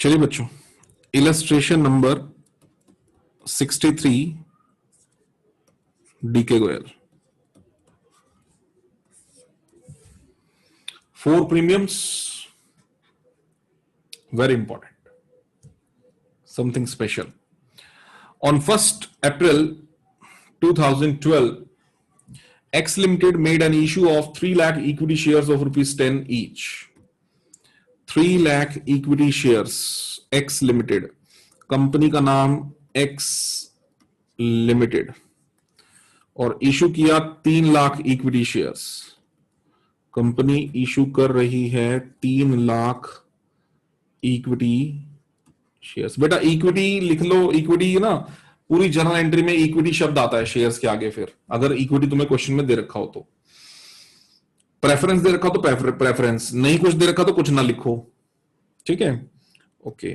चलिए बच्चों, illustration number 63 D K Goyal. 4 premiums, very important, something special. On 1st April 2012, X Limited made an issue of 3 lakh equity shares of rupees 10 each. 3 lakh equity shares, X Limited, company का नाम X Limited, और issue किया 3 lakh equity shares. Company issue कर रही है 3 lakh equity shares. बेटा equity लिख लो, equity ना पूरी जर्नल एंट्री में इक्विटी शब्द आता है शेयर्स के आगे। फिर अगर इक्विटी तुम्हें क्वेश्चन में दे रखा हो तो, प्रेफरेंस दे रखा हो तो प्रेफरेंस, नहीं कुछ दे रखा तो कुछ ना लिखो, ठीक है। Okay,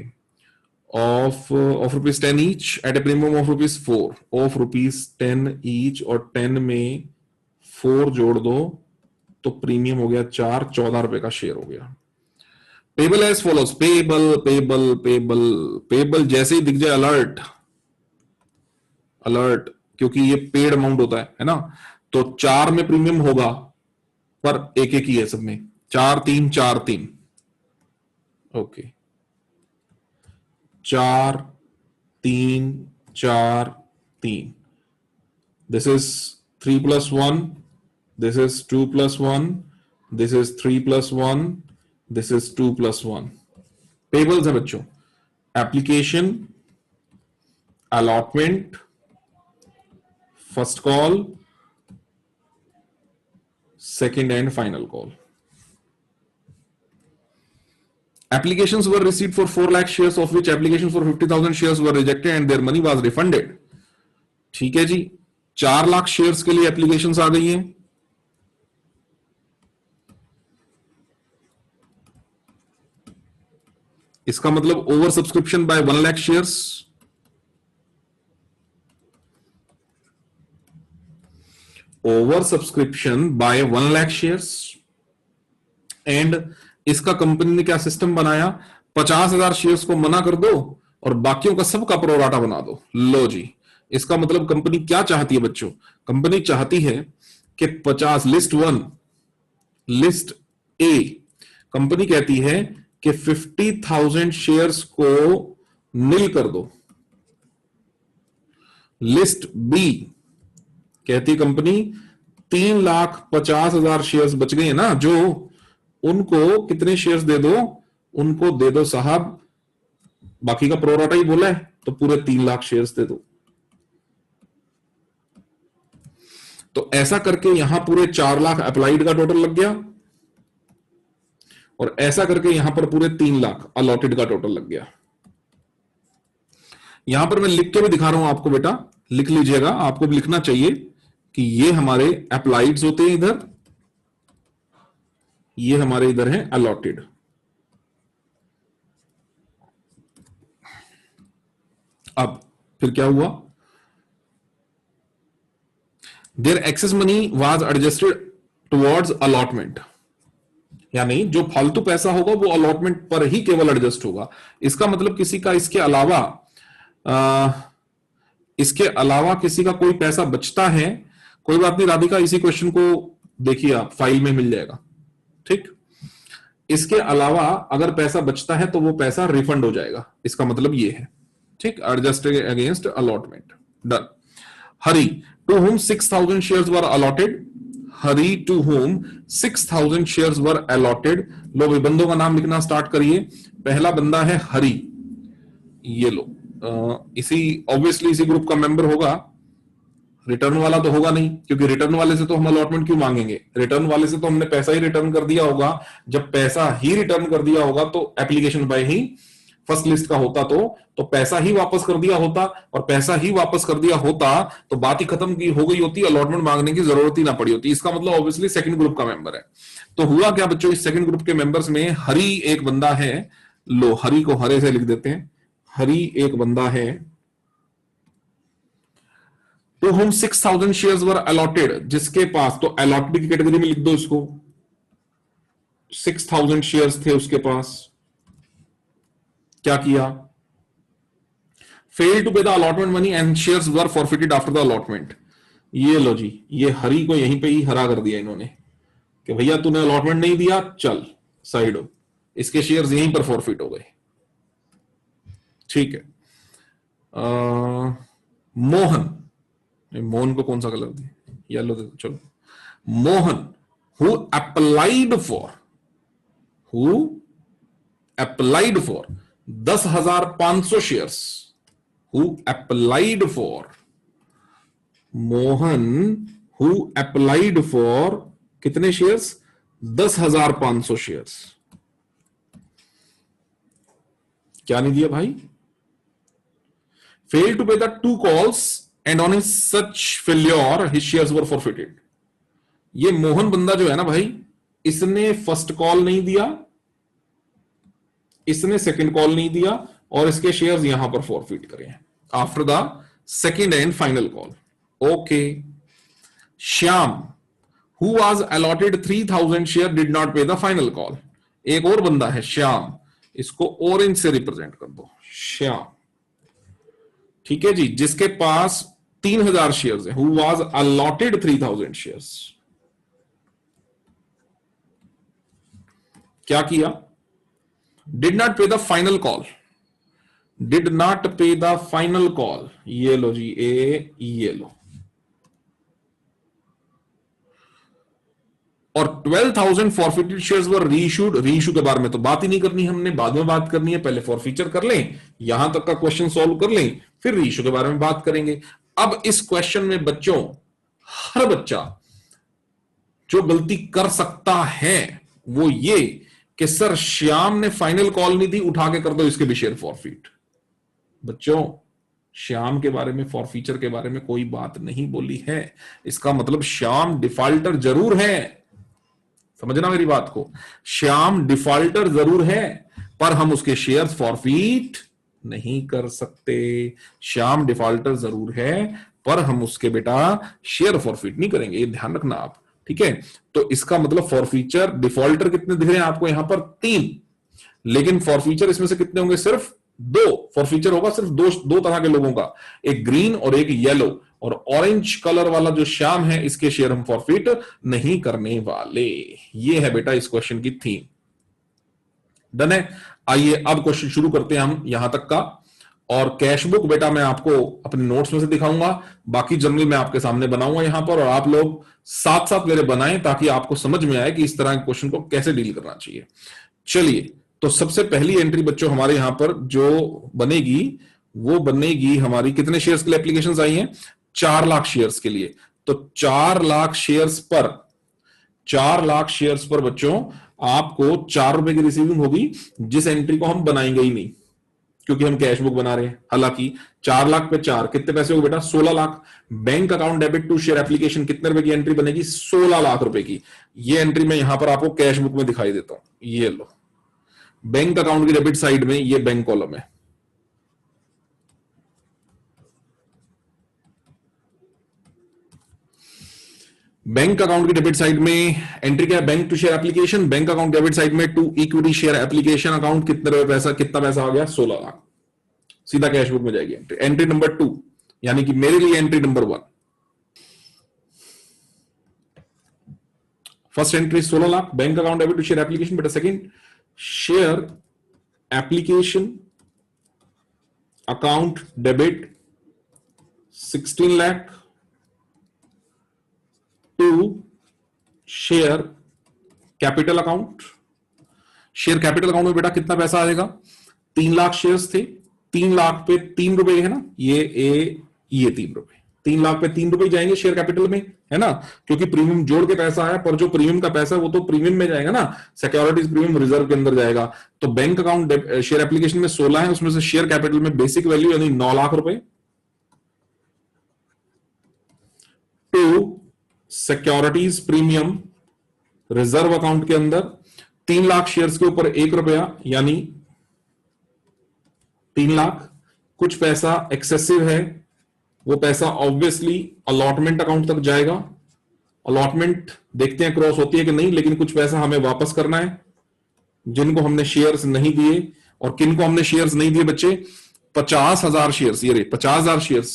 of rupees 10 each eight A premium of rupees 4, of rupees 10 each, और 10 में 4 जोड़ दो तो प्रीमियम हो गया 4, 14 रुपए का शेयर हो गया। Payable as follows, payable payable payable payable, जैसे ही दिख जाए अलर्ट, अलर्ट, क्योंकि ये पेड अमाउंट होता है ना, तो 4 में प्रीमियम होगा पर एक एक ही है सब में, 4 3 4 3। Okay, 4 3 4 3, this is 3 + 1, this is 2 + 1, this is 3 + 1, this is 2 + 1। Pebbles है बच्चों, application, allotment, first call, second and final call. Applications were received for 4 lakh shares, of which applications for 50,000 shares were rejected and their money was refunded। ठीक है जी, 4 lakh shares के लिए applications आ गई हैं। इसका मतलब oversubscription by 1 lakh shares, oversubscription by 1 lakh shares. And इसका company ने क्या सिस्टम बनाया, 50,000 शेयर्स को मना कर दो और बाकियों का सबका प्रोराटा बना दो। लो जी, इसका मतलब कंपनी क्या चाहती है बच्चों, कंपनी चाहती है कि 50, लिस्ट 1, लिस्ट ए, कंपनी कहती है कि 50,000 शेयर्स को नील कर दो। लिस्ट बी कहती कंपनी 3,50,000 शेयर्स बच गए ना, जो उनको कितने शेयर्स दे दो, उनको दे दो साहब, बाकी का प्रोराटा ही बोला है तो पूरे 3 लाख शेयर्स दे दो। तो ऐसा करके यहां पूरे 4 लाख अप्लाइड का टोटल लग गया, और ऐसा करके यहां पर पूरे 3 लाख अलॉटेड का टोटल लग गया। यहां पर मैं लिख के भी दिखा रहा हूं आपको, बेटा लिख लीजिएगा, आपको भी लिखना चाहिए कि ये हमारे अप्लाइड्स होते हैं इधर, ये हमारे इधर है अलॉटेड। अब फिर क्या हुआ, there excess money was adjusted towards allotment, यानी जो फालतू पैसा होगा वो अलॉटमेंट पर ही केवल एडजस्ट होगा। इसका मतलब किसी का इसके अलावा किसी का कोई पैसा बचता है, कोई बात नहीं राधिका, इसी क्वेश्चन को देखिए आप, फाइल में मिल जाएगा, ठीक। इसके अलावा अगर पैसा बचता है तो वो पैसा रिफंड हो जाएगा, इसका मतलब ये है, ठीक। Adjusted against allotment, done. Hari to whom 6,000 shares were allotted, Hari to whom 6,000 shares were allotted. लो भाई, बंदों का नाम लिखना स्टार्ट करिए। पहला बंदा है हरी, ये लो, इसी ऑब्वियसली इसी ग्रुप का मेंबर होगा, रिटर्न वाला तो होगा नहीं, क्योंकि रिटर्न वाले से तो हम अलॉटमेंट क्यों मांगेंगे, रिटर्न वाले से तो हमने पैसा ही रिटर्न कर दिया होगा। जब पैसा ही रिटर्न कर दिया होगा तो application by he first list का होता तो पैसा ही वापस कर दिया होता, और पैसा ही वापस कर दिया होता तो बात ही खत्म की हो गई होती, अलॉटमेंट मांगने की जरूरत ही ना पड़ी होती। इसका मतलब ऑब्वियसली सेकंड ग्रुप का मेंबर है। तो हुआ क्या बच्चों, इस सेकंड ग्रुप के मेंबर्स में हरी एक बंदा है। लो, हरी को हरे से लिख देते हैं, हरी एक बंदा है। तो हम 6,000 शेयर्स वर अलॉटेड, जिसके पास, तो अलॉटेड की कैटेगरी में लिख दो इसको, 6,000 शेयर्स थे उसके पास। क्या किया? फेल टू पे the allotment money and shares were forfeited after the allotment. ये लो जी, ये हरी को यहीं पे ही हरा कर दिया इन्होंने कि भैया तूने अलॉटमेंट नहीं दिया, चल साइड हो, इसके शेयर्स यहीं पर फॉरफिट हो गए। ठीक है। मोहन, मोहन को कौन सा कलर दिया? येलो दे दो, चलो। Mohan who applied for 10,500 shares, who applied for, Mohan who applied for कितने शेयर्स? 10,500 शेयर्स। क्या नहीं दिया भाई? फेल टू पे the 2 calls and on his such failure his shares were forfeited. ये मोहन बंदा जो है ना भाई, इसने फर्स्ट कॉल नहीं दिया, इसने सेकंड कॉल नहीं दिया, और इसके शेयर्स यहां पर फॉरफिट करे after the second and final call. Okay. Shyam who was allotted 3,000 share did not पे द फाइनल कॉल। एक और बंदा है श्याम, इसको ऑरेंज से रिप्रेजेंट कर दो, श्याम। ठीक है जी, जिसके पास 3,000 शेयर्स है, हु वाज अलॉटेड 3,000 शेयर्स। क्या किया? डिड नॉट पे the final call, did not पे द फाइनल कॉल। ये लो जी, ये लो। और 12,000 फॉरफिटेड शेयर्स वर रीइश्यूड। रीइश्यू के बारे में तो बात ही नहीं करनी हमने, बाद में बात करनी है, पहले फॉरफीचर कर लें, यहां तक का क्वेश्चन सॉल्व कर लें, फिर रीइश्यू के बारे में बात करेंगे। अब इस क्वेश्चन में बच्चों, हर बच्चा जो गलती कर सकता है वो ये कि सर श्याम ने फाइनल कॉल नहीं दी, उठा के कर दो इसके भी शेयर फॉरफिट। बच्चों, श्याम के बारे में, फॉरफीचर के बारे में कोई बात नहीं बोली है, इसका मतलब श्याम डिफॉल्टर जरूर है। समझना मेरी बात को, श्याम डिफॉल्टर जरूर है, पर हम उसके शेयर्स फॉरफिट नहीं कर सकते। श्याम डिफॉल्टर जरूर है, पर हम उसके बेटा शेयर फॉरफिट नहीं करेंगे, ये ध्यान रखना आप। ठीक है, तो इसका मतलब फॉरफीचर डिफॉल्टर कितने दिख रहे हैं आपको यहां पर? 3, लेकिन फॉरफीचर इसमें से कितने होंगे? सिर्फ 2 फॉरफीचर होगा, सिर्फ दो तरह के लोगों का, एक ग्रीन और एक येलो। और ऑरेंज कलर वाला जो श्याम है, इसके शेयर हम फॉरफिट नहीं करने वाले। ये है बेटा इस क्वेश्चन की थीम। डन है। आइए अब क्वेश्चन शुरू करते हैं हम यहां तक का। और कैश बुक बेटा मैं आपको अपने नोट्स में से दिखाऊंगा, बाकी जनरल मैं आपके सामने बनाऊंगा यहां पर, और आप लोग साथ साथ मेरे बनाएं ताकि आपको समझ में आए कि इस तरह के क्वेश्चन को कैसे डील करना चाहिए। चलिए, तो सबसे पहली एंट्री बच्चों हमारे यहां पर जो बनेगी वो बनेगी हमारी, कितने शेयर्स के लिए एप्लीकेशंस आई हैं? 4 लाख शेयर्स के लिए। तो 4 लाख शेयर्स पर, 4 लाख शेयर्स पर बच्चों आपको 4 रुपए की रिसीविंग होगी, जिस एंट्री को हम बनाएंगे ही नहीं क्योंकि हम कैश बुक बना रहे हैं। हालांकि 4 लाख पे 4 कितने पैसे हो बेटा? 16 lakh. Bank account debit to share application कितने रुपए की एंट्री बनेगी? 16 लाख रुपए की। ये एंट्री मैं यहां पर आपको कैश बुक में दिखाई देता हूं, ये लो, बैंक अकाउंट की डेबिट साइड में ये बैंक कॉलम है। बैंक अकाउंट की डेबिट साइड में एंट्री क्या है? Bank to share application. Bank account debit side में to equity share application account कितने रुपए पैसा, कितना पैसा आ गया? 16 लाख। सीधा कैश बुक में जाएगी एंट्री। एंट्री नंबर 2, यानी कि मेरे लिए entry number 1। First entry 16 lakh, bank account debit to share application. बेटा second, share application account debit 16 lakh to share capital account. Share capital account में बेटा कितना पैसा आएगा? 3 लाख शेयर्स थे, 3 लाख पे 3 रुपए है ना, ये 3 रुपए, 3 लाख पे 3 रुपए जाएंगे शेयर कैपिटल में, है ना, क्योंकि प्रीमियम जोड़ के पैसा आया, पर जो प्रीमियम का पैसा है वो तो प्रीमियम में जाएगा ना, सिक्योरिटीज प्रीमियम रिजर्व के अंदर जाएगा। तो बैंक अकाउंट शेयर एप्लीकेशन में 16 है, उसमें से शेयर कैपिटल में बेसिक वैल्यू यानी 9 लाख रुपए to securities premium reserve account के अंदर 3 लाख शेयर्स के ऊपर 1 रुपया यानी 3 लाख। कुछ पैसा एक्सेसिव है, वो पैसा ऑब्वियसली अलॉटमेंट अकाउंट तक जाएगा। अलॉटमेंट देखते हैं क्रॉस होती है कि नहीं, लेकिन कुछ पैसा हमें वापस करना है जिनको हमने शेयर्स नहीं दिए, और किन को हमने शेयर्स नहीं दिए बच्चे? 50,000 शेयर्स, ये रहे 50,000 शेयर्स,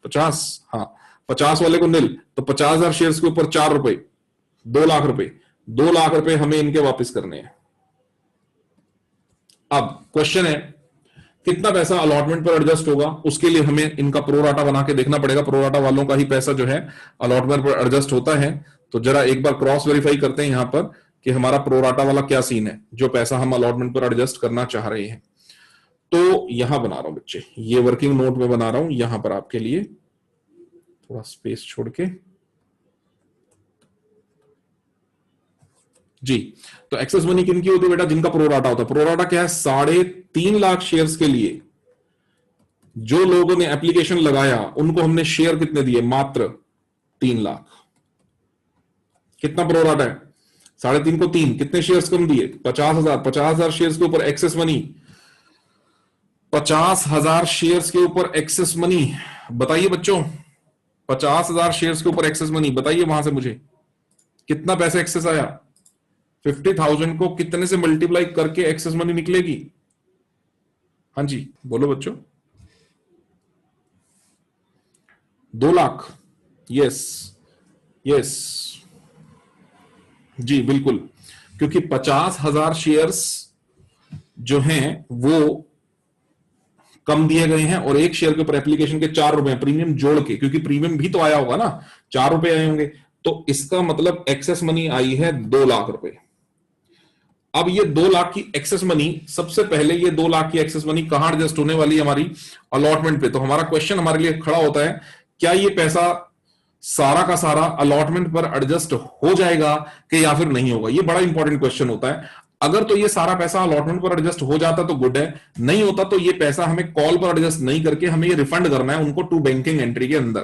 50, हाँ 50 वाले को नील, तो 50,000 शेयर्स के ऊपर 4 रुपए, 2 लाख रुपए, 2 लाख रुपए हमें इनके वापस करने हैं। अब क्वेश्चन है कितना पैसा अलॉटमेंट पर एडजस्ट होगा, उसके लिए हमें इनका प्रोराटा बना के देखना पड़ेगा। प्रोराटा वालों का ही पैसा जो है अलॉटमेंट पर एडजस्ट होता है। तो जरा एक बार क्रॉस वेरीफाई करते हैं यहां पर कि हमारा प्रोराटा वाला क्या सीन है, जो पैसा हम अलॉटमेंट पर एडजस्ट करना चाह रहे हैं। तो यहां बना रहा हूं बच्चे, ये वर्किंग नोट में बना रहा हूं यहां पर आपके लिए, थोड़ा स्पेस छोड़ के जी। तो एक्सेस मनी किन की होती है बेटा? जिनका प्रोराटा होता है। प्रोराटा क्या है? 3.5 लाख शेयर्स के लिए जो लोगों ने एप्लीकेशन लगाया उनको हमने शेयर कितने दिए? मात्र 3 लाख। कितना प्रोराटा है? 3.5 को 3, कितने शेयर्स कम दिए? 50,000। 50,000 शेयर्स के ऊपर एक्सेस मनी, 50,000 शेयर्स के ऊपर एक्सेस मनी, बताइए बच्चों 50,000 शेयर्स के ऊपर एक्सेस मनी, बताइए वहां से मुझे कितना पैसा एक्सेस आया? 50,000 को कितने से मल्टीप्लाई करके एक्सेस मनी निकलेगी? हाँ जी बोलो बच्चों। 2 लाख। यस यस जी बिल्कुल, क्योंकि 50,000 शेयर्स जो हैं वो कम दिए गए हैं और एक शेयर के ऊपर एप्लीकेशन के 4 रुपए प्रीमियम जोड़ के, क्योंकि प्रीमियम भी तो आया होगा ना, 4 रुपए आए होंगे, तो इसका मतलब एक्सेस मनी आई है 2 लाख रुपए। अब ये 2 लाख की एक्सेस मनी, सबसे पहले ये 2 लाख की एक्सेस मनी कहां एडजस्ट होने वाली है? हमारी अलॉटमेंट पे। तो हमारा क्वेश्चन हमारे लिए खड़ा होता है, क्या ये पैसा सारा का सारा अलॉटमेंट पर एडजस्ट हो जाएगा कि या फिर नहीं होगा? ये बड़ा इंपॉर्टेंट क्वेश्चन होता है। अगर तो ये सारा पैसा अलॉटमेंट पर एडजस्ट हो जाता तो गुड है, नहीं होता तो ये पैसा हमें कॉल पर एडजस्ट नहीं करके हमें ये रिफंड करना है उनको टू बैंकिंग एंट्री के अंदर।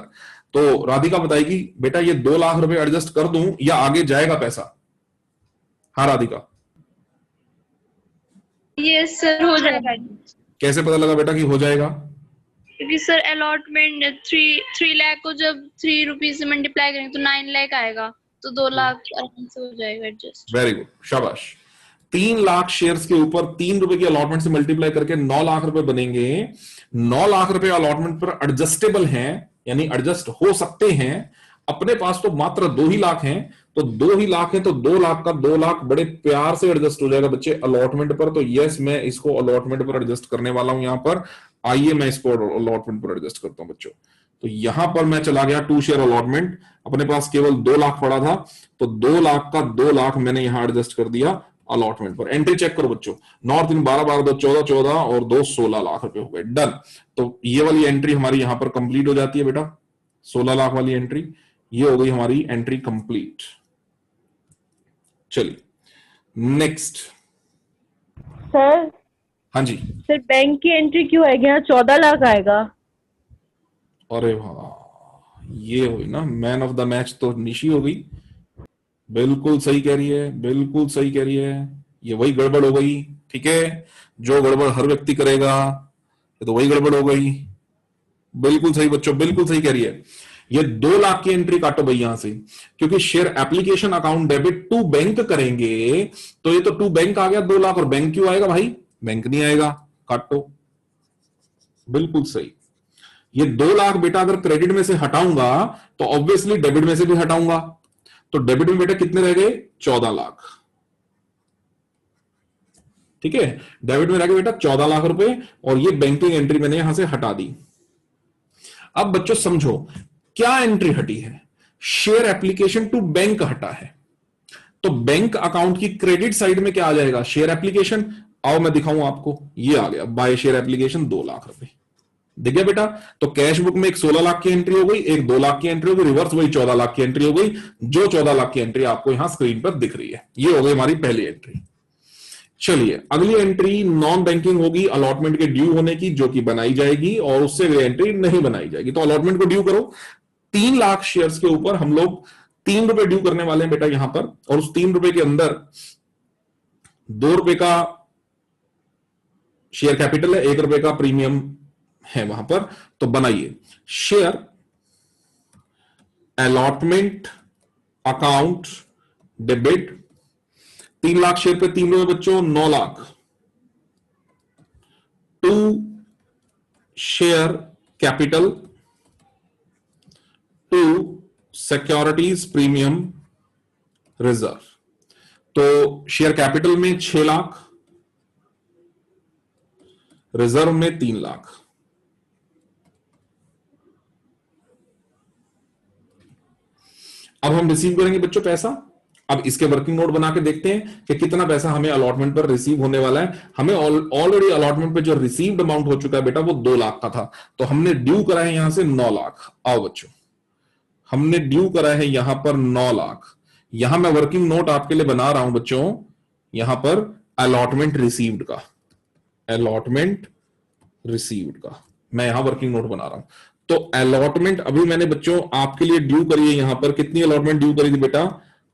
तो राधिका बताएगी बेटा ये 2 लाख रुपए एडजस्ट कर दूं या आगे जाएगा पैसा? हाँ राधिका। यस सर हो जाएगा। कैसे पता लगा बेटा कि हो जाएगा? क्योंकि सर अलॉटमेंट 3 लाख को जब 3 रुपीज से मल्टीप्लाई करेंगे तो 9 लाख आएगा, तो 2 लाख आराम से हो जाएगा एडजस्ट। वेरी गुड, शाबाश। 3 लाख शेयर्स के ऊपर 3 रुपए की अलॉटमेंट से मल्टीप्लाई करके 9 लाख रुपए बनेंगे। 9 लाख रुपए अलॉटमेंट पर एडजस्टेबल हैं, यानी एडजस्ट हो सकते हैं। अपने पास तो मात्र 2 ही लाख हैं, तो 2 ही लाख है, तो 2 लाख का 2 लाख बड़े प्यार से एडजस्ट हो जाएगा बच्चे अलॉटमेंट पर। तो यस, मैं इसको अलॉटमेंट पर एडजस्ट करने वाला हूं यहां पर। आइए मैं इसको अलॉटमेंट पर एडजस्ट करता हूं बच्चों। तो यहां पर मैं चला गया 2 शेयर अलॉटमेंट, अपने पास केवल 2 लाख पड़ा था, तो 2 लाख का 2 लाख मैंने यहां एडजस्ट कर दिया अलॉटमेंट पर। एंट्री चेक करो बच्चों, 9 3 12 12 2 14 14 और 2 16 लाख रुपए हो गए। डन। तो ये वाली एंट्री हमारी यहां पर कंप्लीट हो जाती है बेटा, 16 लाख वाली एंट्री, ये हो गई हमारी एंट्री कंप्लीट। चलिए नेक्स्ट। सर हाँ जी सर बैंक की एंट्री क्यों आएगी? यहाँ 14 लाख आएगा। अरे वाह, ये हुई ना मैन ऑफ द मैच, तो निशी हो गई। बिल्कुल सही कह रही है, बिल्कुल सही कह रही है, ये वही गड़बड़ हो गई। ठीक है, जो गड़बड़ हर व्यक्ति करेगा, ये तो वही गड़बड़ हो गई। बिल्कुल सही बच्चों, बिल्कुल सही कह रही है। ये 2 लाख की एंट्री काटो भाई यहां से, क्योंकि share application account debit to bank करेंगे, तो ये तो टू बैंक आ गया 2 लाख, और बैंक क्यों आएगा भाई? बैंक नहीं आएगा, काटो। बिल्कुल सही। ये 2 लाख बेटा अगर क्रेडिट में से हटाऊंगा तो ऑब्वियसली डेबिट में से भी हटाऊंगा, तो डेबिट में बेटा कितने रह गए? 14 लाख। ठीक है, डेबिट में रह गए बेटा 14 लाख रुपए, और ये बैंकिंग एंट्री मैंने यहां से हटा दी। अब बच्चों समझो क्या एंट्री हटी है? शेयर एप्लीकेशन टू बैंक हटा है। तो बैंक अकाउंट की क्रेडिट साइड में क्या आ जाएगा? Share application. आओ मैं दिखाऊं आपको, ये आ गया बाय शेयर एप्लीकेशन 2 लाख रुपए, दिख गया बेटा। तो कैश बुक में एक 16 लाख की एंट्री हो गई, एक 2 लाख की एंट्री हो गई, रिवर्स वही 14 लाख की एंट्री हो गई, जो 14 लाख की एंट्री आपको यहां स्क्रीन पर दिख रही है। ये हो गई हमारी पहली एंट्री। चलिए अगली एंट्री नॉन बैंकिंग होगी अलॉटमेंट के ड्यू होने की, जो कि बनाई जाएगी, और उससे वे एंट्री नहीं बनाई जाएगी। तो अलॉटमेंट को ड्यू करो। 3 लाख शेयर्स के ऊपर हम लोग 3 रुपए ड्यू करने वाले हैं बेटा यहां पर, और उस 3 रुपए के अंदर 2 रुपए का शेयर कैपिटल है, 1 रुपए का प्रीमियम है वहां पर। तो बनाइए share allotment account debit, 3 lakh share पे 3 रुपए बच्चों, 9 lakh. To share capital to securities premium reserve. तो शेयर कैपिटल में 6 लाख, रिजर्व में 3 लाख। अब हम रिसीव करेंगे बच्चों पैसा। अब इसके वर्किंग नोट बना के देखते हैं कि कितना पैसा हमें अलॉटमेंट पर रिसीव होने वाला है। हमें ऑलरेडी अलॉटमेंट पे जो रिसीव्ड अमाउंट हो चुका है बेटा वो 2 लाख का था, तो हमने ड्यू करा है यहां से 9 लाख। आओ बच्चों, हमने ड्यू करा है यहां पर 9 लाख। यहां मैं वर्किंग नोट आपके लिए बना रहा हूं बच्चों, यहां पर अलॉटमेंट रिसीव्ड का, अलॉटमेंट रिसीव्ड का मैं यहां वर्किंग नोट बना रहा हूं। तो अलॉटमेंट अभी मैंने बच्चों आपके लिए ड्यू करी है, यहां पर कितनी अलॉटमेंट ड्यू करी थी बेटा?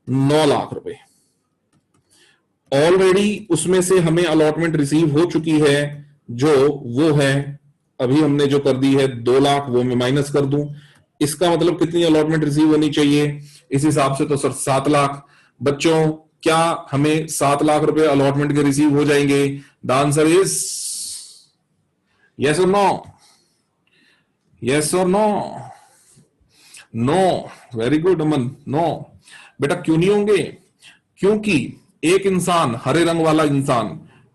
9 लाख रुपए। ऑलरेडी उसमें से हमें अलॉटमेंट रिसीव हो चुकी है, जो वो है अभी हमने जो कर दी है 2 लाख, वो मैं माइनस कर दूं। इसका मतलब कितनी अलॉटमेंट रिसीव होनी चाहिए इस हिसाब से? तो सर 7 लाख। बच्चों क्या हमें 7 लाख रुपए अलॉटमेंट के रिसीव हो जाएंगे? द आंसर इज यस और नो? यस और नो? नो। वेरी गुड अमन, नो। बेटा क्यों नहीं होंगे? क्योंकि एक इंसान, हरे रंग वाला इंसान,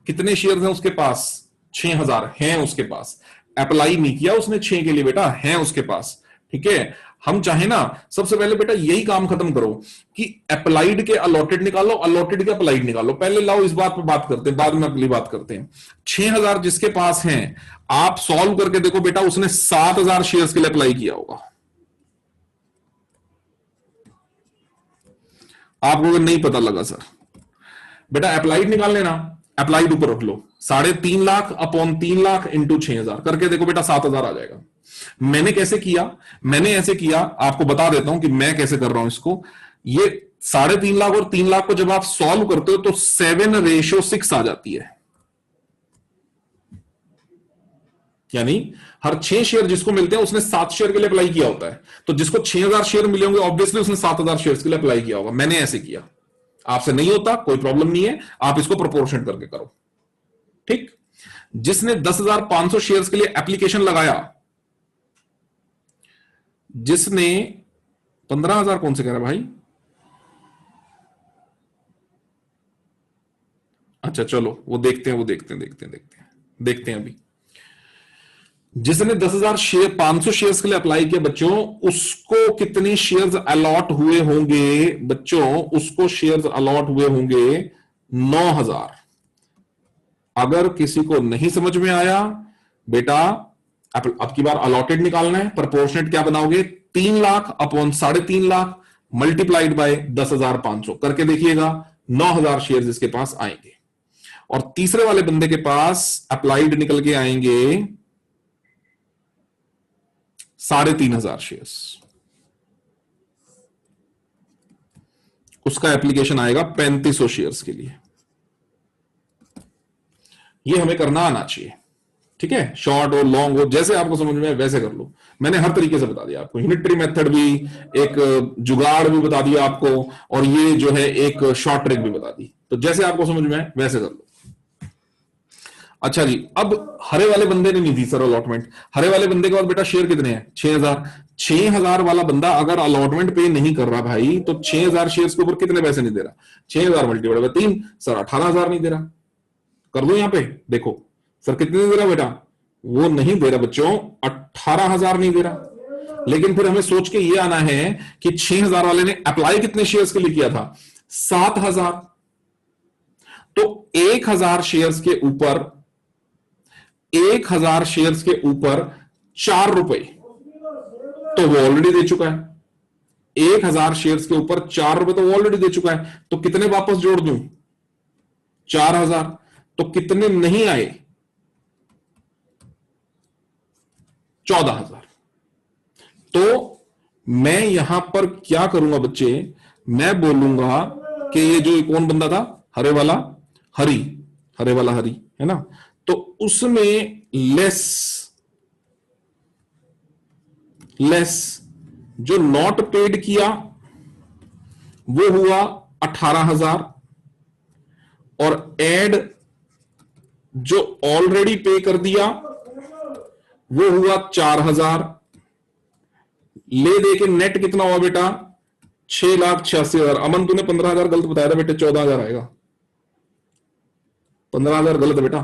कितने शेयर हैं उसके पास? 6000 हैं उसके पास। अप्लाई नहीं किया उसने 6 के लिए बेटा, हैं उसके पास। ठीक है, हम चाहे ना सबसे पहले बेटा यही काम खत्म करो कि अप्लाइड के अलॉटेड निकालो, अलॉटेड के अप्लाइड निकालो। पहले लाओ इस बात पर बात करते हैं, बाद में अगली बात करते हैं। 6000 जिसके पास हैं, आप सॉल्व करके देखो बेटा, उसने 7000 शेयर्स के लिए अप्लाई किया होगा। आपको अगर नहीं पता लगा सर, बेटा अप्लाइड निकाल लेना, अप्लाइड ऊपर रख लो, 3.5 लाख अपॉन 3 लाख इंटू 6000 करके देखो बेटा 7000 आ जाएगा। मैंने कैसे किया? मैंने ऐसे किया, आपको बता देता हूं कि मैं कैसे कर रहा हूं इसको। ये 3.5 लाख और 3 लाख को जब आप सॉल्व करते हो तो 7:6 आ जाती है। यानी हर 6 शेयर जिसको मिलते हैं उसने 7 शेयर के लिए अप्लाई किया होता है। तो जिसको 6000 शेयर मिले होंगे ऑब्वियसली उसने 7000 शेयर के लिए अप्लाई किया होगा। मैंने ऐसे किया, आपसे नहीं होता कोई प्रॉब्लम नहीं है, आप इसको प्रोपोर्शन करके करो। ठीक, जिसने 10,500 शेयर्स के लिए एप्लीकेशन लगाया, जिसने 15,000 कौन से कह रहा है भाई? अच्छा चलो वो देखते हैं, देखते हैं अभी। जिसने 10,500 शेयर्स के लिए अप्लाई किया बच्चों, उसको कितने शेयर्स अलॉट हुए होंगे बच्चों? उसको शेयर्स अलॉट हुए होंगे 9,000। अगर किसी को नहीं समझ में आया बेटा, अब की बार अलॉटेड निकालना है। प्रोपोर्शनेट क्या बनाओगे? 3 lakh upon 3.5 lakh multiplied by 10,500 करके देखिएगा, 9,000 शेयर्स इसके पास आएंगे। और तीसरे वाले बंदे के पास अप्लाइड निकल के आएंगे 3,500 शेयर्स। उसका एप्लीकेशन आएगा 3500 शेयर्स के लिए। ये हमें करना आना चाहिए। ठीक है, शॉर्ट हो लॉन्ग हो जैसे आपको समझ में आए वैसे कर लो। मैंने हर तरीके से बता दिया आपको, यूनिटरी मेथड भी, एक जुगाड़ भी बता दिया आपको, और ये जो है एक शॉर्ट ट्रिक भी बता दी। तो जैसे आपको समझ में आए वैसे कर लो। अच्छा जी, अब हरे वाले बंदे ने नहीं दी सर अलॉटमेंट। हरे वाले बंदे के बाद बेटा शेयर कितने हैं? 6000। 6000 वाला बंदा अगर अलॉटमेंट पे नहीं कर रहा भाई, तो 6000 शेयर्स के ऊपर कितने पैसे नहीं दे रहा? 6000 मल्टीप्लाइड बाय 3 सर 18,000 नहीं दे रहा। कर दो यहां पे, देखो सर कितने दे रहा बेटा? वो नहीं दे रहा बच्चों, 18,000 नहीं दे रहा। लेकिन फिर हमें सोच के ये आना है कि 6000 वाले ने अप्लाई कितने शेयर्स के लिए किया था? 7000। तो 1000 शेयर्स के ऊपर 1000 शेयर्स के ऊपर 4 रुपए तो वो ऑलरेडी दे चुका है। 1000 शेयर्स के ऊपर 4 रुपए तो वो ऑलरेडी दे चुका है। तो कितने वापस जोड़ दूं? 4000। तो कितने नहीं आए? 14,000। तो मैं यहां पर क्या करूंगा बच्चे? मैं बोलूंगा कि ये जो कौन बंदा था, हरे वाला हरी, हरे वाला हरी है ना, तो उसमें लेस जो नॉट पेड किया वो हुआ 18,000, और एड जो ऑलरेडी पे कर दिया वो हुआ 4000, ले दे के नेट कितना हुआ बेटा 6,86,000। अमन तूने 15,000 गलत बताया था बेटे, 14,000 आएगा। 15,000 गलत है बेटा,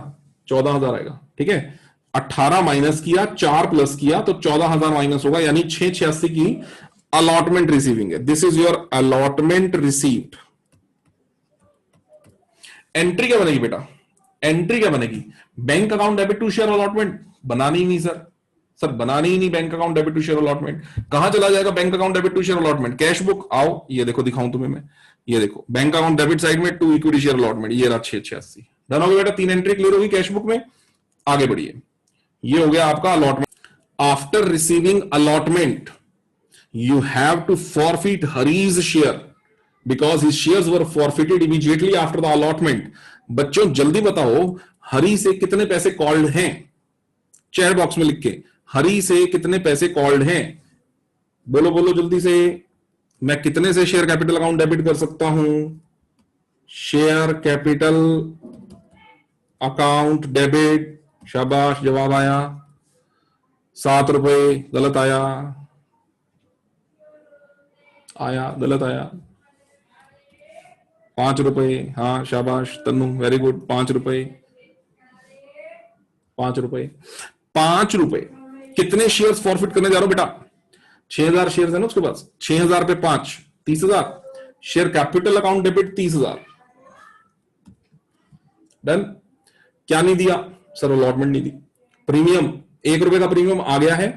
14,000 आएगा। ठीक है, 18 माइनस किया, 4 प्लस किया तो 14,000 माइनस होगा, यानी 686 की अलॉटमेंट रिसीविंग है। This is your allotment received. Entry क्या बनेगी बेटा, एंट्री क्या बनेगी, bank account debit to share allotment बनानी ही नहीं सर बनानी ही नहीं। Bank account debit to share allotment कहां चला जाएगा, bank account debit to share allotment, cash book आओ, ये देखो दिखाऊं तुम्हें मैं, ये देखो बैंक अकाउंट डेबिट साइड में टू इक्विटी शेयर अलॉटमेंट, ये रहा 686। डन हो गया बेटा, 3 एंट्री क्लियर होगी कैश बुक में। आगे बढ़िए, ये हो गया आपका allotment. After receiving allotment you have to forfeit Hari's share because his shares were forfeited immediately after the allotment। बच्चों जल्दी बताओ, हरी से कितने पैसे कॉल्ड हैं, चैट बॉक्स में लिख के, हरी से कितने पैसे कॉल्ड हैं, बोलो बोलो जल्दी से। मैं कितने से शेयर कैपिटल अकाउंट डेबिट कर सकता हूं, शेयर कैपिटल अकाउंट डेबिट, शाबाश जवाब आया, 7 रुपए, गलत आया, गलत आया, 5 रुपए, हाँ शाबाश तन्नू, वेरी गुड, 5 रुपए, 5 रुपए, 5 रुपए। कितने शेयर्स फॉरफिट करने जा रहा हूं बेटा, 6,000 शेयर्स है ना उसके पास, 6,000 पे 5, 30,000, share capital account debit 30,000। Done. क्या नहीं दिया सर, अलॉटमेंट नहीं दी। प्रीमियम 1 रुपए का प्रीमियम आ गया है,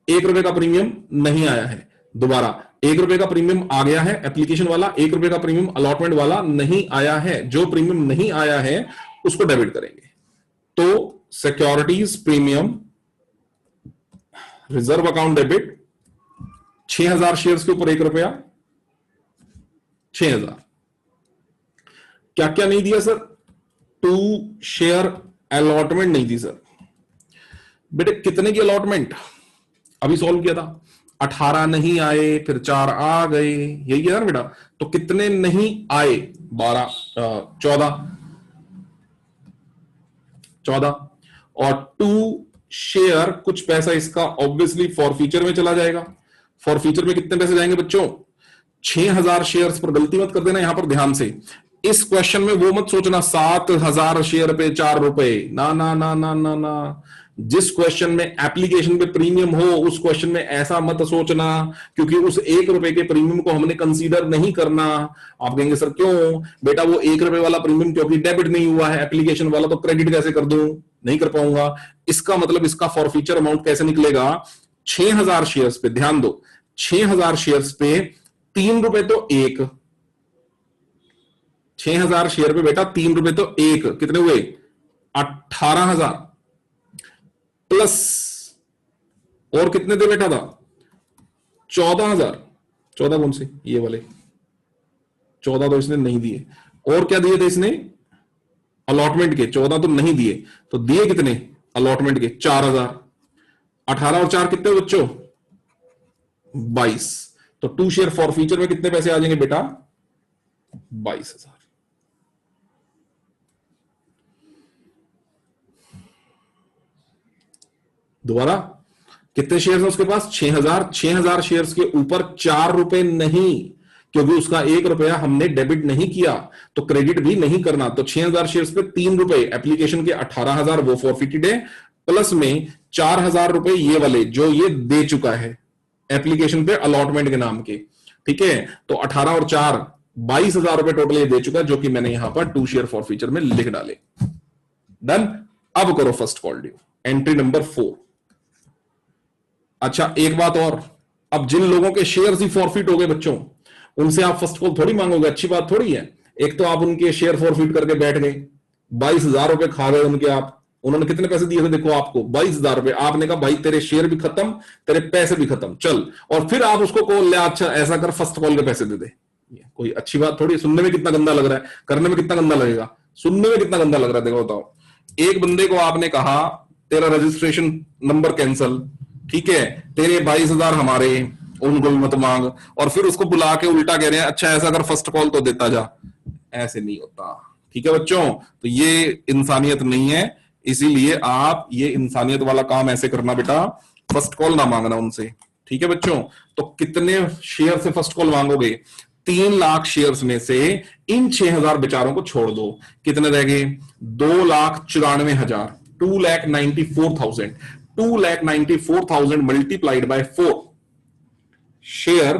1 रुपए का प्रीमियम नहीं आया है। दोबारा 1 रुपए का प्रीमियम आ गया है एप्लीकेशन वाला, 1 रुपए का प्रीमियम अलॉटमेंट वाला नहीं आया है। जो प्रीमियम नहीं आया है उसको डेबिट करेंगे। तो securities premium reserve account debit 6,000 shares के ऊपर 1 रुपया, 6,000। क्या क्या नहीं दिया सर, 2 शेयर अलॉटमेंट नहीं दी सर। बेटे कितने की अलॉटमेंट अभी सॉल्व किया था, 18 नहीं आए, फिर 4 आ गए, यही है ना बेटा। तो कितने नहीं आए, 12, 14 और 2 शेयर, कुछ पैसा इसका ऑब्वियसली फॉरफीचर में चला जाएगा। फॉरफीचर में कितने पैसे जाएंगे बच्चों, 6,000 शेयर्स पर गलती मत कर देना यहां पर ध्यान से। इस क्वेश्चन में वो मत सोचना 7,000 शेयर पे 4 रुपए, ना ना ना ना ना ना। जिस क्वेश्चन में एप्लीकेशन पे प्रीमियम हो उस क्वेश्चन में ऐसा मत सोचना, क्योंकि उस 1 रुपए के प्रीमियम को हमने कंसीडर नहीं करना। आप कहेंगे सर क्यों बेटा, वो 1 रुपए वाला प्रीमियम क्योंकि डेबिट नहीं हुआ है, एप्लीकेशन वाला तो क्रेडिट कैसे कर दूं, नहीं कर पाऊंगा। इसका मतलब इसका फॉरफीचर अमाउंट कैसे निकलेगा, 6,000 शेयर्स पे ध्यान दो, 6,000 शेयर्स पे 3 रुपए तो 1, 6,000 शेयर पे बेटा 3 रुपए तो 1, कितने हुए 18,000 प्लस और कितने दे बैठा था 14,000। 14 कौन से, ये वाले 14 तो इसने नहीं दिए, और क्या दिए थे इसने अलॉटमेंट के, 14 तो नहीं दिए, तो दिए कितने अलॉटमेंट के 4,000। 18 और 4 कितने बच्चों 22। तो 2 शेयर फॉरफीचर में कितने पैसे आ जाएंगे बेटा 22,000। दोबारा कितने शेयर्स हैं उसके पास 6,000। 6,000 शेयर्स के ऊपर 4 रुपए नहीं, क्योंकि उसका 1 रुपया हमने डेबिट नहीं किया तो क्रेडिट भी नहीं करना। तो 6,000 शेयर्स पे 3 रुपए, एप्लीकेशन के 18,000 वो फॉरफिटेड है, प्लस में 4,000 रुपए ये वाले जो ये दे चुका है एप्लीकेशन पे अलॉटमेंट के नाम के। ठीक है, तो 18 और 4 22,000 रुपए टोटल ये दे चुका है, जो कि मैंने यहां पर 2 शेयर फॉरफीचर में लिख डाले। डन। अब करो first call due, entry number 4। अच्छा एक बात और, अब जिन लोगों के शेयर्स ही फॉरफिट हो गए बच्चों, उनसे आप फर्स्ट कॉल थोड़ी मांगोगे, अच्छी बात थोड़ी है। एक तो आप उनके शेयर फॉरफिट करके बैठ गए, 22,000 रुपए खा गए उनके आप। उन्होंने कितने पैसे दिए थे देखो आपको 22,000 रुपए। आपने कहा भाई तेरे शेयर भी खत्म, तेरे पैसे भी खत्म, चल। और फिर आप उसको कॉल ले, अच्छा ऐसा कर फर्स्ट कॉल के पैसे दे दे। कोई अच्छी बात थोड़ी, सुनने में कितना गंदा लग रहा है, करने में कितना गंदा लगेगा, सुनने में कितना गंदा लग रहा है। देखो बताओ, एक बंदे को आपने कहा तेरा रजिस्ट्रेशन नंबर कैंसल, ठीक है, तेरे 22,000 हमारे, उनको भी मत मांग, और फिर उसको बुला के उल्टा कह रहे हैं अच्छा ऐसा कर फर्स्ट कॉल तो देता जा। ऐसे नहीं होता, ठीक है बच्चों। तो ये इंसानियत नहीं है, इसीलिए आप ये इंसानियत वाला काम ऐसे करना बेटा, फर्स्ट कॉल ना मांगना उनसे, ठीक है बच्चों। तो कितने शेयर से फर्स्ट कॉल मांगोगे? 3 लाख शेयर्स में से इन 6000 बेचारों को छोड़ दो, कितने रह गए? 2,94,000, 2,94,000, 2,94,000 multiplied by 4 share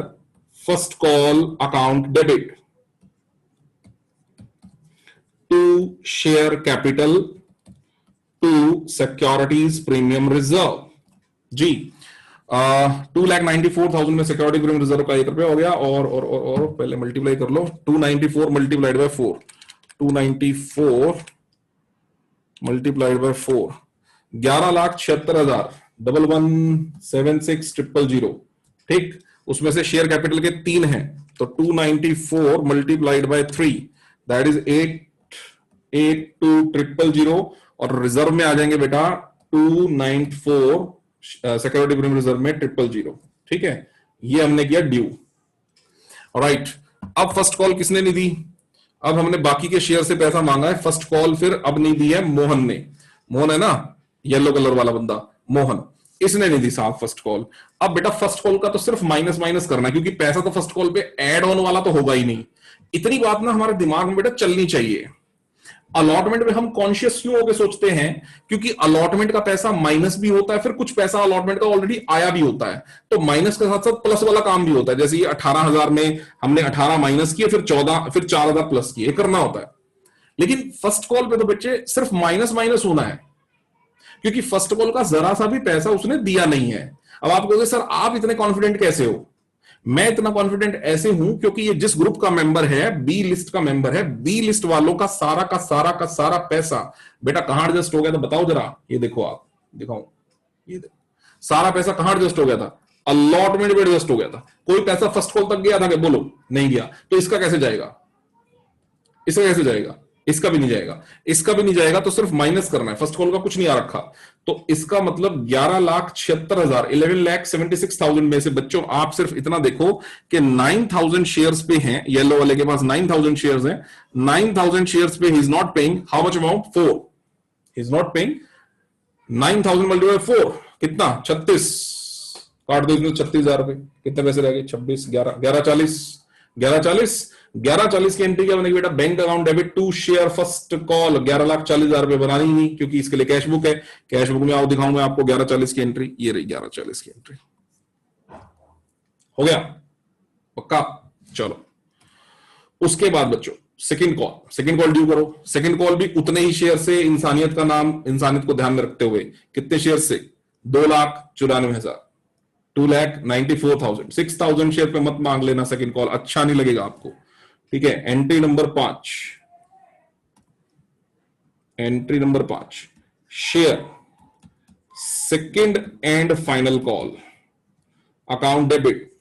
first call account debit to share capital to securities premium reserve. जी 2,94,000 में सिक्योरिटी प्रीमियम रिजर्व का 1 रुपया हो गया, और पहले मल्टीप्लाई कर लो, 294 मल्टीप्लाइड बाय 4, 294 मल्टीप्लाइड बाय 4, 11,76,000, 11,76,000, ठीक। उसमें से शेयर कैपिटल के 3 हैं, तो 294 मल्टीप्लाइड बाय 3 दैट इज 882,000, और रिजर्व में आ जाएंगे बेटा 294 सिक्योरिटी प्रीमियम रिजर्व में 000, ठीक है। ये हमने किया ड्यू, राइट। अब फर्स्ट कॉल किसने नहीं दी? अब हमने बाकी के शेयर से पैसा मांगा है, फर्स्ट कॉल फिर अब नहीं दी है मोहन ने। मोहन है ना, येलो कलर वाला बंदा, मोहन, इसने नहीं दी साहब फर्स्ट कॉल। अब बेटा फर्स्ट कॉल का तो सिर्फ माइनस माइनस करना है, क्योंकि पैसा तो फर्स्ट कॉल पे ऐड ऑन वाला तो होगा ही नहीं। इतनी बात ना हमारे दिमाग में बेटा चलनी चाहिए। अलॉटमेंट में हम कॉन्शियस क्यों होकर सोचते हैं? क्योंकि अलॉटमेंट का पैसा माइनस भी होता है, फिर कुछ पैसा अलॉटमेंट का ऑलरेडी आया भी होता है, तो माइनस के साथ साथ प्लस वाला काम भी होता है। जैसे ये 18,000 में हमने 18 माइनस किए, फिर 14, फिर 4,000 प्लस किए, करना होता है। लेकिन फर्स्ट कॉल पे तो बच्चे सिर्फ माइनस माइनस होना है, क्योंकि फर्स्ट कॉल का जरा सा भी पैसा उसने दिया नहीं है। अब आप कहोगे सर आप इतने कॉन्फिडेंट कैसे हो? मैं इतना कॉन्फिडेंट ऐसे हूं क्योंकि ये जिस ग्रुप का मेंबर है, बी लिस्ट का मेंबर है, बी लिस्ट वालों का सारा पैसा बेटा कहां एडजस्ट हो गया था बताओ जरा। ये देखो, आप दिखाओ, ये देखो सारा पैसा कहां एडजस्ट हो गया था? अलॉटमेंट में एडजस्ट हो गया था। कोई पैसा फर्स्ट कॉल तक गया था क्या? बोलो, नहीं गया। तो इसका कैसे जाएगा? इसका कैसे जाएगा? इसका भी नहीं जाएगा, इसका भी नहीं जाएगा, तो सिर्फ माइनस करना है। फर्स्ट कॉल का कुछ नहीं आ रखा, तो इसका मतलब 11,76,000, 11,76,000 में से बच्चों आप सिर्फ इतना देखो कि 9,000 शेयर्स पे हैं, येलो वाले के पास 9,000 शेयर्स हैं। 9,000 शेयर्स पे he is not paying how much amount? 4। He is not paying 9,000 multiply 4 कितना? 36। काट दो इसमें 36,000 रुपए, कितने पैसे रह गए? 26, 11,40 की एंट्री क्या बनेगी बेटा? Bank account debit to share first call 11,40,000 रुपए बनानी ही नहीं, क्योंकि इसके लिए कैश बुक है। कैश बुक में आओ दिखाऊंगा आपको 11,40 की एंट्री, ये रही 11,40 की एंट्री। हो गया पक्का? चलो उसके बाद बच्चों सेकंड कॉल ड्यू करो। सेकंड कॉल भी उतने ही शेयर से, इंसानियत का नाम, इंसानियत को ध्यान में रखते हुए, कितने शेयर से? 2,94,000, 2,94,000, 6,000 शेयर पे मत मांग लेना सेकंड कॉल, अच्छा नहीं लगेगा आपको, ठीक है। Entry number 5, share second and final call account debit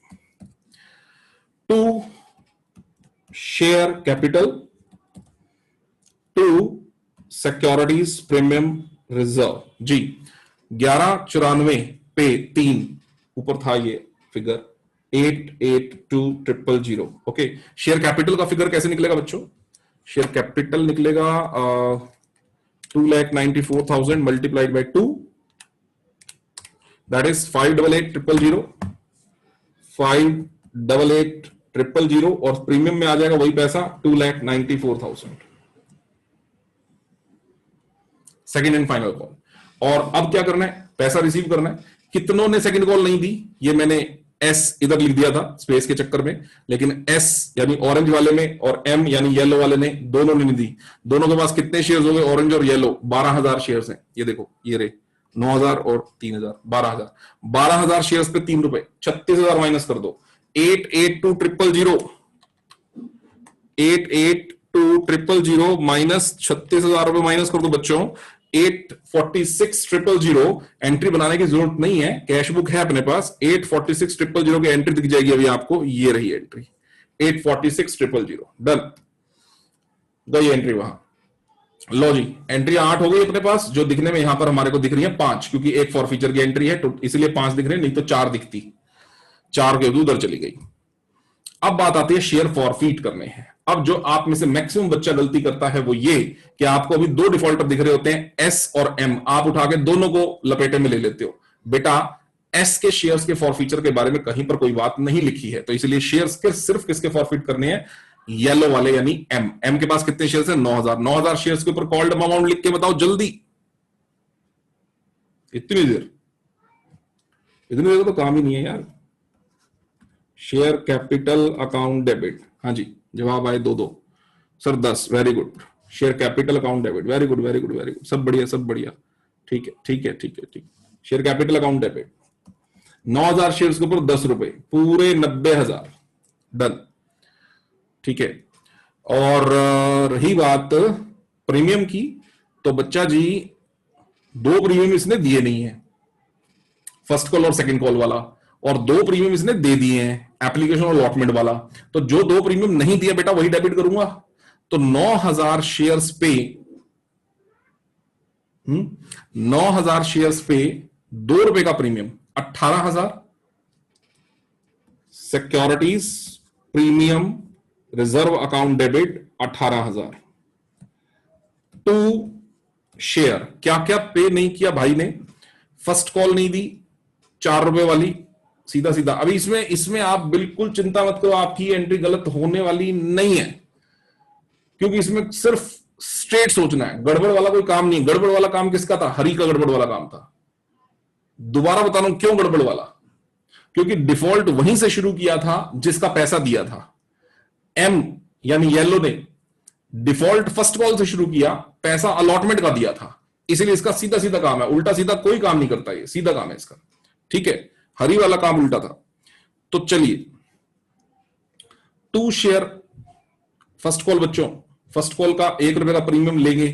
to share capital to securities premium reserve. जी 11,94 पे 3 ऊपर था ये फिगर, 882,000। ओके, शेयर कैपिटल का फिगर कैसे निकलेगा बच्चों? शेयर कैपिटल निकलेगा 2,94,000 मल्टीप्लाइड बाय 2 दैट इज 588,000, 588,000, और प्रीमियम में आ जाएगा वही पैसा 2,94,000। Second and final call. और अब क्या करना है? पैसा रिसीव करना है। कितनों ने सेकंड कॉल नहीं दी? ये मैंने एस इधर लिख दिया था स्पेस के चक्कर में, लेकिन एस यानी ऑरेंज वाले में और एम यानी येलो वाले ने, दोनों ने नहीं दी। दोनों के पास कितने शेयर्स हो गए? ऑरेंज और येलो 12,000 शेयर्स हैं। ये देखो, ये रहे 9,000 और 3,000, 12,000। 12,000 शेयर्स पे 3 रुपए, 36,000 माइनस कर दो। 882,000, 882,000 माइनस 36,000 रुपए माइनस कर दो बच्चों, 846,000। एंट्री बनाने की जरूरत नहीं है, कैश बुक है अपने पास। 846,000 की एंट्री दिख जाएगी अभी आपको, ये रही एंट्री 846,000। डन, गई एंट्री वहां। लो जी, एंट्री 8 हो गई अपने पास, जो दिखने में यहां पर हमारे को दिख रही है 5, क्योंकि एक फॉर फीचर की एंट्री है तो इसलिए 5 दिख रही है, नहीं तो 4 दिखती, 4 के उधर चली गई। अब बात आती है शेयर फॉरफीट करने हैं। अब जो आप में से मैक्सिमम बच्चा गलती करता है वो ये कि आपको अभी दो डिफॉल्टर दिख रहे होते हैं, एस और एम, आप उठा के दोनों को लपेटे में ले लेते हो। बेटा एस के शेयर्स के फॉरफीचर के बारे में कहीं पर कोई बात नहीं लिखी है, तो इसलिए शेयर्स के सिर्फ किसके फॉरफीट करने हैं, येलो वाले यानी एम। एम के पास कितने शेयर्स हैं, 9000। 9000 शेयर्स के ऊपर कॉल्ड अमाउंट लिख के बताओ जल्दी। इतनी देर तो काम ही नहीं है यार। शेयर कैपिटल अकाउंट डेबिट, हाँ जी जवाब आए 2-2 sir 10, very good. Share capital account debit, very good very good very good, सब बढ़िया सब बढ़िया, ठीक है ठीक है ठीक है ठीक। Share capital account debit 9000 shares के ऊपर 10 रुपए, पूरे 90,000, डन, ठीक है। और रही बात प्रीमियम की, तो बच्चा जी 2 प्रीमियम इसने दिए नहीं है, फर्स्ट कॉल और सेकंड कॉल वाला, और 2 प्रीमियम इसने दे दिए हैं, एप्लीकेशन और अलॉटमेंट वाला। तो जो 2 प्रीमियम नहीं दिया बेटा वही डेबिट करूंगा। तो 9000 शेयर्स पे 9000 शेयर्स पे 2 रुपए का premium 18,000, securities premium reserve account debit 18,000। 2 share क्या क्या पे नहीं किया भाई ने, फर्स्ट कॉल नहीं दी 4 रुपए वाली, सीधा सीधा। अभी इसमें आप बिल्कुल चिंता मत करो, आपकी एंट्री गलत होने वाली नहीं है, क्योंकि इसमें सिर्फ स्ट्रेट सोचना है, गड़बड़ वाला कोई काम नहीं। गड़बड़ वाला काम किसका था, हरी का गड़बड़ वाला काम था। दोबारा बता रहा हूं क्यों गड़बड़ वाला, क्योंकि डिफॉल्ट वहीं से शुरू किया था जिसका पैसा दिया था। एम यानी येलो ने डिफॉल्ट फर्स्ट कॉल से शुरू किया, पैसा अलॉटमेंट का दिया था, इसलिए इसका सीधा सीधा काम है, उल्टा सीधा कोई काम नहीं करता, ये सीधा काम है इसका, ठीक है। हरी वाला काम उल्टा था। तो चलिए 2 शेयर फर्स्ट कॉल बच्चों, फर्स्ट कॉल का 1 रुपए का प्रीमियम लेंगे,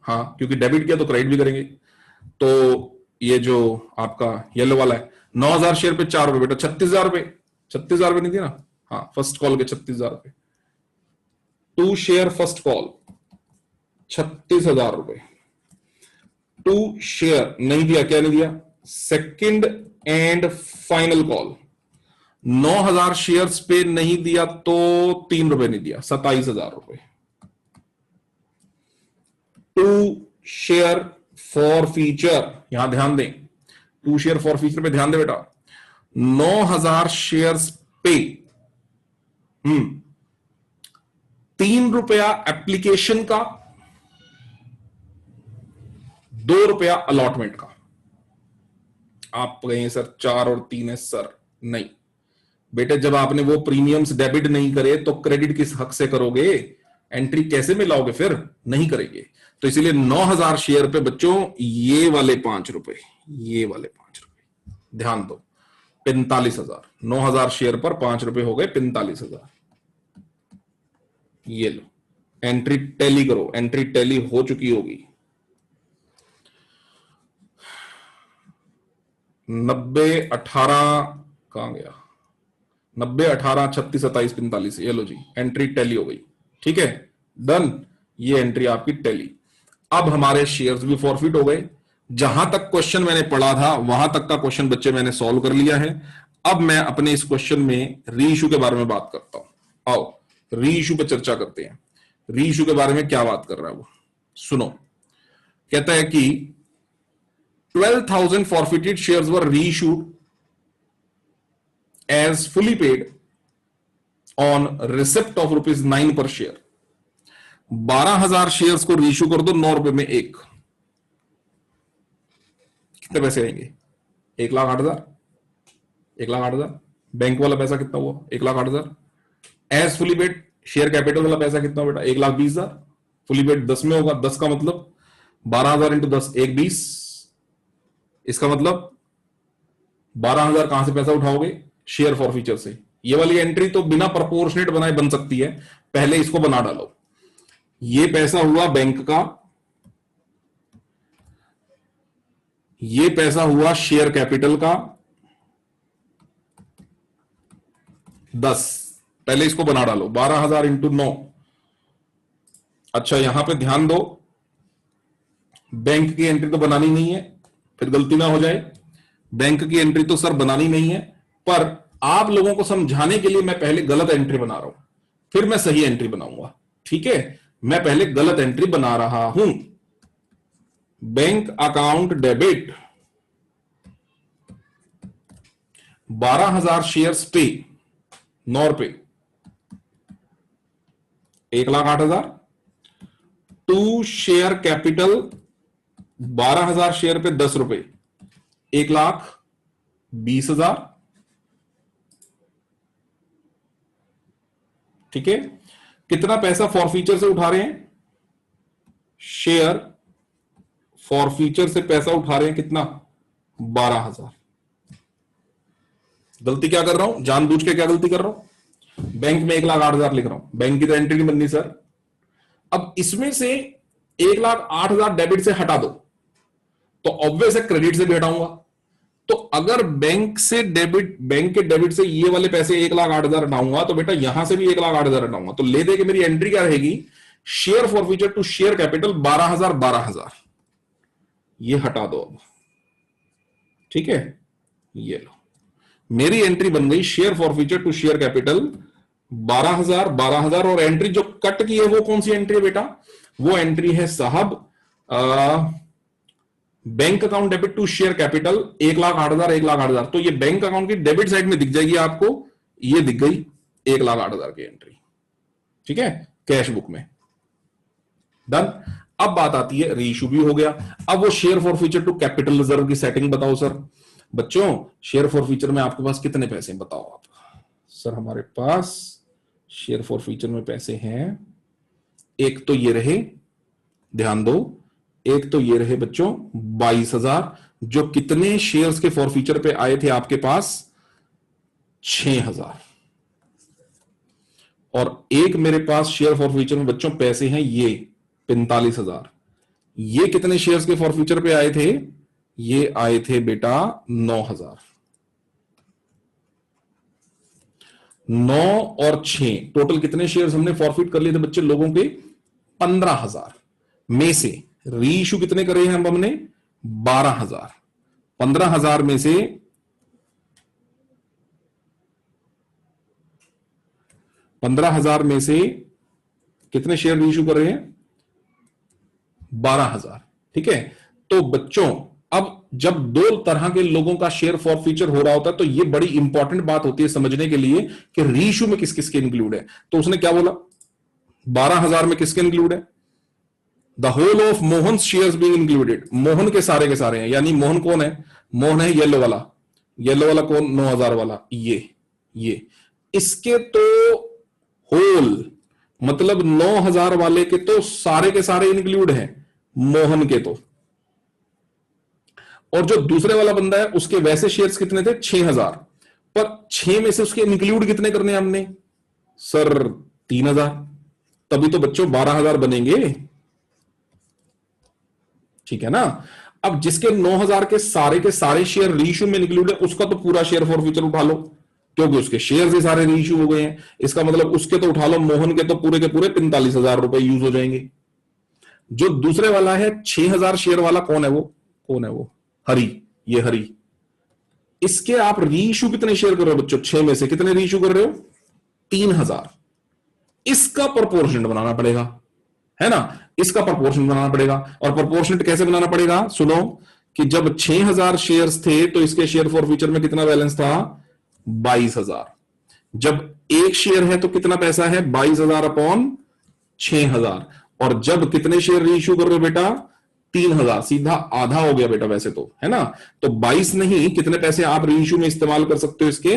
हाँ क्योंकि डेबिट किया तो क्रेडिट भी करेंगे। तो ये जो आपका येलो वाला है 9000 शेयर पे 4 रुपए, बेटा 36,000 रुपए, 36,000 रुपए नहीं दिया ना, हाँ फर्स्ट कॉल के 36,000 रुपए। 2 शेयर फर्स्ट कॉल 36,000 रुपए। 2 शेयर नहीं दिया, क्या नहीं दिया, second and final call 9000 shares पे नहीं दिया तो 3 रुपए नहीं दिया, 27,000 रुपए। 2 शेयर फॉर फीचर, यहां ध्यान दें, 2 शेयर फॉर फीचर पे ध्यान दे बेटा। 9000 शेयर्स पे 3 रुपया एप्लीकेशन का, 2 रुपया अलॉटमेंट का। आप कहें सर 4 और 3 है, सर नहीं बेटे, जब आपने वो प्रीमियम्स डेबिट नहीं करे तो क्रेडिट किस हक से करोगे, एंट्री कैसे मिलाओगे, फिर नहीं करेंगे। तो इसीलिए 9000 शेयर पे बच्चों ये वाले 5 रुपए, ये वाले 5 रुपए ध्यान दो, 45,000। 9000 शेयर पर 5 रुपए हो गए 45,000। ये लो एंट्री टैली करो, एंट्री टैली हो चुकी होगी। 90 18 कहां गया, 90 18 36 27 45, ये लो जी एंट्री टैली हो गई, ठीक है डन। ये एंट्री आपकी टैली। अब हमारे शेयर्स भी फॉरफिट हो गए। जहां तक क्वेश्चन मैंने पढ़ा था वहां तक का क्वेश्चन बच्चे मैंने सॉल्व कर लिया है। अब मैं अपने इस क्वेश्चन में री इशू के बारे में बात करता हूं। आओ री इशू पे चर्चा करते हैं। री इशू के बारे में क्या बात कर रहा है वो सुनो। कहता है कि 12,000 forfeited shares were reissued as fully paid on receipt of ₹9 per share। 12,000 shares को रीइश्यू कर दो 9 रुपए में एक, कितने पैसे आएंगे, 1,08,000। 1,08,000 बैंक वाला पैसा कितना हुआ, 1,08,000। As fully paid share capital वाला पैसा कितना बेटा, 1,20,000। फुली पेड 10 में होगा, 10 का मतलब 12,000 इंटू 10 1 20, इसका मतलब 12,000 कहां से पैसा उठाओगे, शेयर फॉरफीचर से। ये वाली एंट्री तो बिना प्रोपोर्शनेट बनाए बन सकती है, पहले इसको बना डालो। ये पैसा हुआ बैंक का, ये पैसा हुआ शेयर कैपिटल का 10, पहले इसको बना डालो 12,000 इंटू 9। अच्छा यहां पे ध्यान दो, बैंक की एंट्री तो बनानी नहीं है, फिर गलती ना हो जाए। बैंक की एंट्री तो सर बनानी नहीं है, पर आप लोगों को समझाने के लिए मैं पहले गलत एंट्री बना रहा हूं, फिर मैं सही एंट्री बनाऊंगा। ठीक है, मैं पहले गलत एंट्री बना रहा हूं। बैंक अकाउंट डेबिट 12,000 शेयर्स पे 9 रुपए, 1,08,000। टू शेयर कैपिटल 12,000 शेयर पे 10 रुपए, 1,20,000। ठीक है, कितना पैसा फॉरफीचर से उठा रहे हैं? शेयर फॉरफीचर से पैसा उठा रहे हैं कितना? 12,000। गलती क्या कर रहा हूं? जानबूझ के क्या गलती कर रहा हूं? बैंक में 1,08,000 लिख रहा हूं, बैंक की तो एंट्री नहीं बननी सर। अब इसमें से 1,08,000 डेबिट से हटा दो तो ऑब्वियस है क्रेडिट से भी हटाऊंगा। तो अगर बैंक के डेबिट से ये वाले पैसे 1,08,000 हटाऊंगा तो बेटा यहां से भी 1,08,000 हटाऊंगा। तो ले दे कि मेरी एंट्री क्या रहेगी? Share forfeiture to share capital 12,000 ये हटा दो अब। ठीक है, ये लो, मेरी एंट्री बन गई share forfeiture to share capital 12,000 और एंट्री जो कट की है वो कौन सी एंट्री है बेटा? वो एंट्री है साहब bank account debit to share capital 1,08,000। तो ये बैंक अकाउंट की डेबिट साइड में दिख जाएगी आपको, ये दिख गई 1,08,000 की एंट्री। ठीक है, कैश बुक में डन। अब बात आती है रीइश्यू भी हो गया। अब वो share forfeiture to capital reserve की सेटिंग बताओ सर। बच्चों शेयर फॉरफीचर में आपके पास कितने पैसे बताओ आप? सर हमारे पास शेयर फॉरफीचर में पैसे हैं, एक तो ये रहे, ध्यान दो, एक तो ये रहे बच्चों 22,000 जो कितने शेयर्स के फॉरफीचर पे आए थे आपके पास? 6,000। और एक मेरे पास शेयर फॉरफीचर में बच्चों पैसे हैं ये 45,000। ये कितने शेयर्स के फॉरफीचर पे आए थे? ये आए थे बेटा 9,000। 9 और 6 टोटल कितने शेयर्स हमने फॉरफिट कर लिए थे बच्चे लोगों के? 15,000 में से रीइश्यू कितने करे हैं हमने? 12,000। 15,000 में से 15,000 में से कितने शेयर रीइश्यू कर रहे हैं? 12,000। ठीक है, तो बच्चों अब जब दो तरह के लोगों का शेयर फॉरफीचर हो रहा होता है तो ये बड़ी इंपॉर्टेंट बात होती है समझने के लिए कि रीइश्यू में किस किस के इंक्लूड है। तो उसने क्या बोला? 12,000 में किसके इंक्लूड है? The whole of Mohan shares being included. Mohan के सारे हैं, यानी मोहन कौन है? मोहन है येलो वाला। येलो वाला कौन? 9,000 वाला, ये इसके तो होल मतलब 9,000 वाले के तो सारे के सारे इंक्लूड हैं मोहन के तो। और जो दूसरे वाला बंदा है उसके वैसे शेयर्स कितने थे? 6,000। पर 6 में से उसके इंक्लूड कितने करने हैं हमने? सर 3,000। तभी तो बच्चों 12,000 बनेंगे। ठीक है ना। अब जिसके 9,000 के सारे शेयर रीइश्यू में इंक्लूड है उसका तो पूरा शेयर फॉरफीचर उठा लो, क्योंकि उसके शेयर से सारे रीइश्यू हो गए हैं। इसका मतलब उसके तो उठा लो, मोहन के तो पूरे के पूरे 45,000 रुपए यूज हो जाएंगे। जो दूसरे वाला है 6,000 शेयर वाला कौन है वो? हरी। ये हरी, इसके आप रीइश्यू कितने शेयर कर रहे हो बच्चों? 6 में से कितने रीइश्यू कर रहे हो? 3,000। इसका प्रोपोर्शनेट बनाना पड़ेगा, है ना। इसका प्रोपोर्शनेट बनाना पड़ेगा। और प्रोपोर्शनेट कैसे बनाना पड़ेगा? सुनो कि जब 6,000 शेयर्स थे तो इसके शेयर फॉरफीचर में कितना बैलेंस था? 22,000। जब एक शेयर है तो कितना पैसा है? 22,000 अपॉन 6,000। और जब कितने शेयर रीइश्यू कर रहे हो बेटा? 3,000। सीधा आधा हो गया बेटा वैसे तो, है ना। तो 22 नहीं, कितने पैसे आप रीइश्यू में इस्तेमाल कर सकते हो इसके?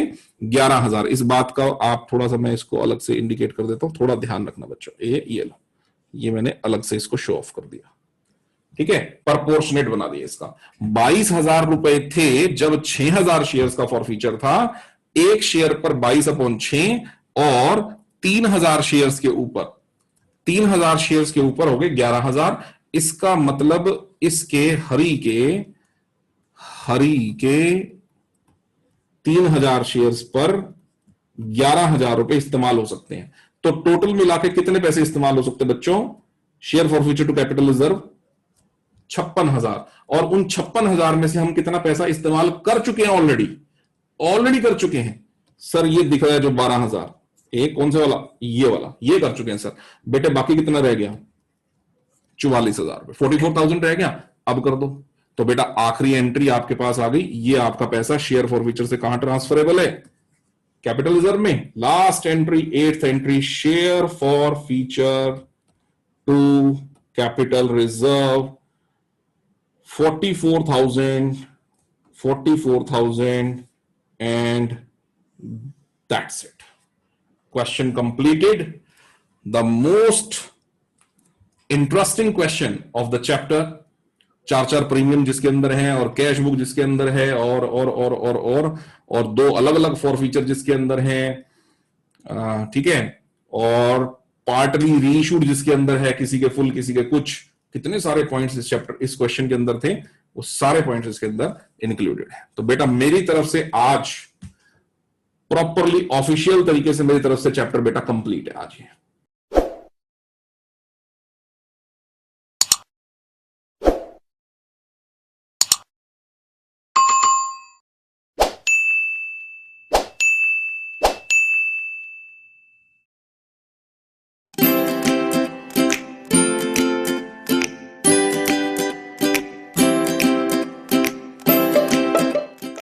11,000। इस बात का आप थोड़ा सा, मैं इसको अलग से इंडिकेट कर देता हूं, थोड़ा ध्यान रखना बच्चों। ये लो, ये मैंने अलग से इसको शो ऑफ कर दिया। ठीक है, प्रोपोर्शनेट बना दिया इसका। 22,000 रुपए थे जब 6,000 शेयर्स का फॉरफीचर था। एक शेयर पर 22/6 और 3,000 शेयर्स के ऊपर 3,000 शेयर्स के ऊपर हो गए 11,000। इसका मतलब इसके हरी के 3,000 शेयर्स पर 11,000 रुपए इस्तेमाल हो सकते हैं। तो टोटल मिला के कितने पैसे इस्तेमाल हो सकते हैं बच्चों? Share forfeiture to capital reserve 56,000। और उन 56,000 में से हम कितना पैसा इस्तेमाल कर चुके हैं? ऑलरेडी कर चुके हैं। सर ये दिख रहा है जो 12,000, एक कौन से वाला, ये वाला, ये कर चुके हैं सर। बेटे बाकी कितना रह गया, 44,000 रुपए, 44,000 रह गया, अब कर दो। तो बेटा आखिरी एंट्री आपके पास आ गई, ये आपका पैसा शेयर फॉरफीचर से कहां ट्रांसफरेबल है, कैपिटल रिजर्व में। Last entry, 8th entry, share forfeiture to capital reserve, 44,000 and that's it. Question completed. The most interesting question of the chapter, चार प्रीमियम जिसके अंदर है और कैश बुक जिसके अंदर है और दो अलग अलग फॉर फीचर जिसके अंदर है, ठीक है, और पार्टली रीइशूड जिसके अंदर है, किसी के फुल किसी के कुछ, कितने सारे पॉइंट्स इस चैप्टर, इस क्वेश्चन के अंदर थे, वो सारे पॉइंट्स इसके अंदर इंक्लूडेड है। तो बेटा मेरी तरफ से आज प्रॉपरली ऑफिशियल तरीके से मेरी तरफ से चैप्टर बेटा कंप्लीट है आज ही।